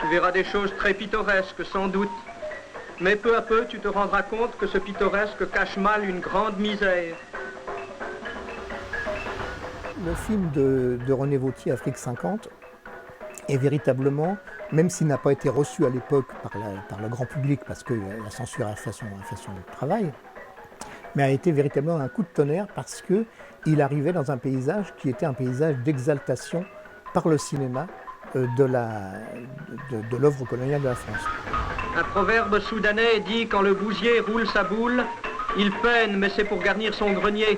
verras des choses très pittoresques, sans doute. Mais peu à peu, tu te rendras compte que ce pittoresque cache mal une grande misère. Le film de René Vauthier, Afrique 50, est véritablement, même s'il n'a pas été reçu à l'époque par le grand public, parce que la censure a fait son travail, mais a été véritablement un coup de tonnerre parce qu'il arrivait dans un paysage qui était un paysage d'exaltation par le cinéma de l'œuvre coloniale de la France. Un proverbe soudanais dit « Quand le bousier roule sa boule, il peine, mais c'est pour garnir son grenier ».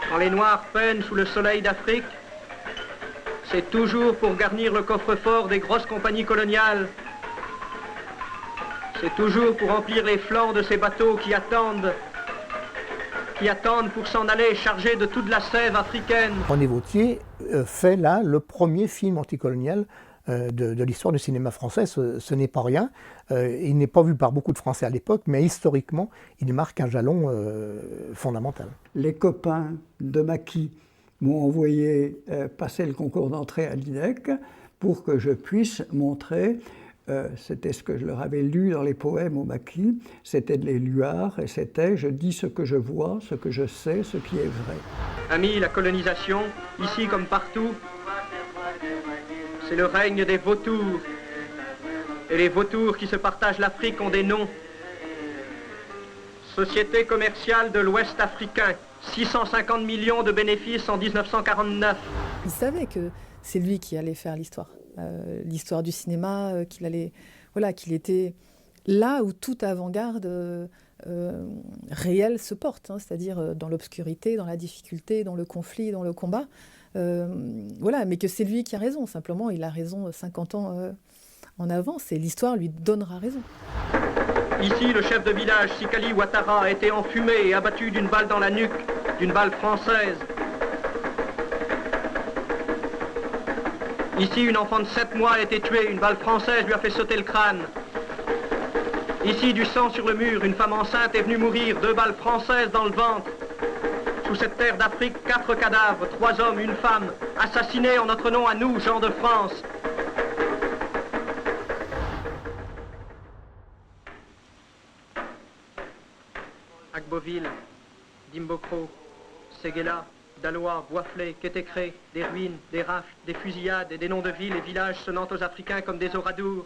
Quand les Noirs peinent sous le soleil d'Afrique, c'est toujours pour garnir le coffre-fort des grosses compagnies coloniales. C'est toujours pour remplir les flancs de ces bateaux qui attendent pour s'en aller chargés de toute la sève africaine. René Vauthier fait là le premier film anticolonial de l'histoire du cinéma français. Ce n'est pas rien. Il n'est pas vu par beaucoup de Français à l'époque, mais historiquement, il marque un jalon fondamental. Les copains de Maquis m'ont envoyé passer le concours d'entrée à l'IDEC pour que je puisse montrer, c'était ce que je leur avais lu dans les poèmes au Maquis, c'était de l'Éluard, et c'était « Je dis ce que je vois, ce que je sais, ce qui est vrai ». Amis, la colonisation, ici comme partout, c'est le règne des vautours. Et les vautours qui se partagent l'Afrique ont des noms. Société commerciale de l'Ouest africain, 650 millions de bénéfices en 1949. Il savait que c'est lui qui allait faire l'histoire. L'histoire du cinéma, qu'il était là où toute avant-garde réelle se porte, hein, c'est-à-dire dans l'obscurité, dans la difficulté, dans le conflit, dans le combat. Mais que c'est lui qui a raison, simplement il a raison 50 ans en avance et l'histoire lui donnera raison. Ici, le chef de village, Sikali Ouattara, a été enfumé et abattu d'une balle dans la nuque, d'une balle française. Ici, une enfant de 7 mois a été tuée, une balle française lui a fait sauter le crâne. Ici, du sang sur le mur, une femme enceinte est venue mourir, 2 balles françaises dans le ventre. Sous cette terre d'Afrique, 4 cadavres, 3 hommes, une femme, assassinés en notre nom à nous, gens de France. Agboville, Dimbokro, Séguéla, Daloa, Boisflé, Kétékré, des ruines, des rafles, des fusillades et des noms de villes et villages sonnant aux Africains comme des oradours.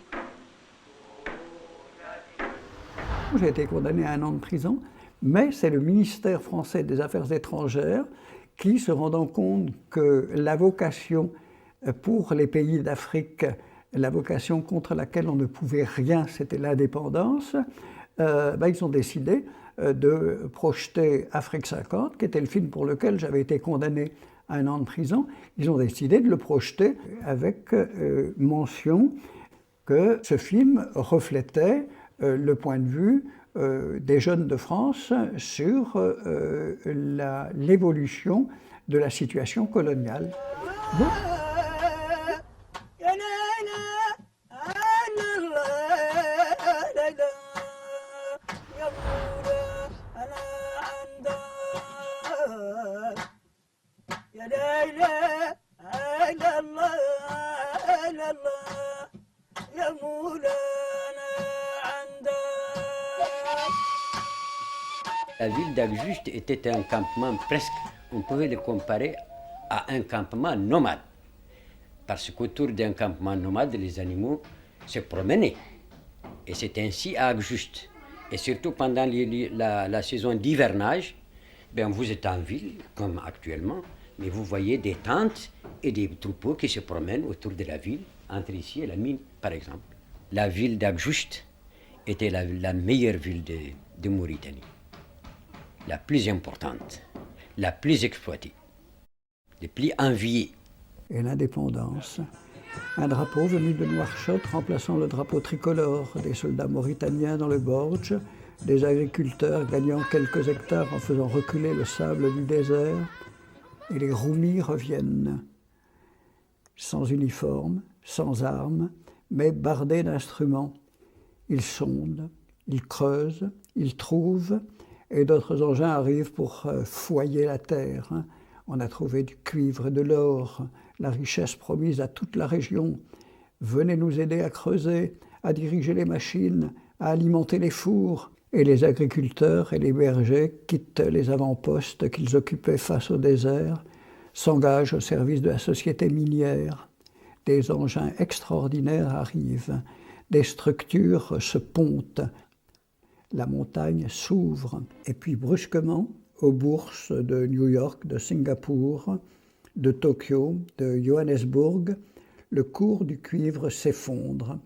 J'ai été condamné à 1 an de prison, mais c'est le ministère français des Affaires étrangères qui, se rendant compte que la vocation pour les pays d'Afrique, la vocation contre laquelle on ne pouvait rien, c'était l'indépendance, ils ont décidé de projeter Afrique 50, qui était le film pour lequel j'avais été condamné à 1 an de prison. Ils ont décidé de le projeter avec mention que ce film reflétait le point de vue des jeunes de France sur l'évolution de la situation coloniale. Bon. La ville d'Agjust était un campement presque, on pouvait le comparer à un campement nomade. Parce qu'autour d'un campement nomade, les animaux se promenaient. Et c'est ainsi à Agjust. Et surtout pendant la saison d'hivernage, vous êtes en ville, comme actuellement, mais vous voyez des tentes et des troupeaux qui se promènent autour de la ville, entre ici et la mine, par exemple. La ville d'Agjust était la meilleure ville de Mauritanie. La plus importante, la plus exploitée, la plus enviée. Et l'indépendance. Un drapeau venu de Nouakchott remplaçant le drapeau tricolore, des soldats mauritaniens dans le Borge, des agriculteurs gagnant quelques hectares en faisant reculer le sable du désert, et les Roumis reviennent, sans uniforme, sans armes, mais bardés d'instruments. Ils sondent, ils creusent, ils trouvent, et d'autres engins arrivent pour foyer la terre. On a trouvé du cuivre et de l'or, la richesse promise à toute la région. Venez nous aider à creuser, à diriger les machines, à alimenter les fours. Et les agriculteurs et les bergers quittent les avant-postes qu'ils occupaient face au désert, s'engagent au service de la société minière. Des engins extraordinaires arrivent, des structures se pontent, la montagne s'ouvre. Et puis brusquement, aux bourses de New York, de Singapour, de Tokyo, de Johannesburg, le cours du cuivre s'effondre.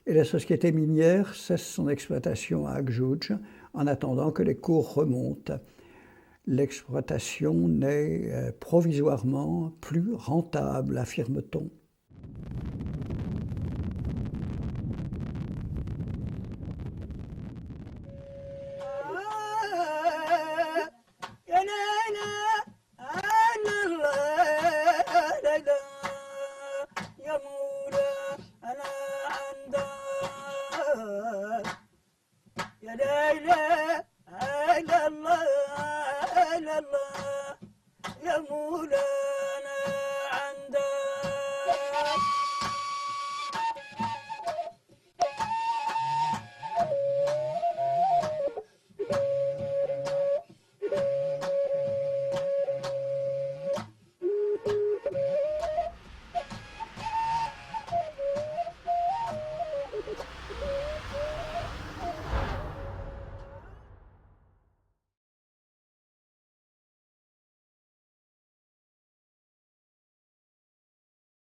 Et la société minière cesse son exploitation à Akjouj en attendant que les cours remontent. L'exploitation n'est provisoirement plus rentable, affirme-t-on. يا مولاي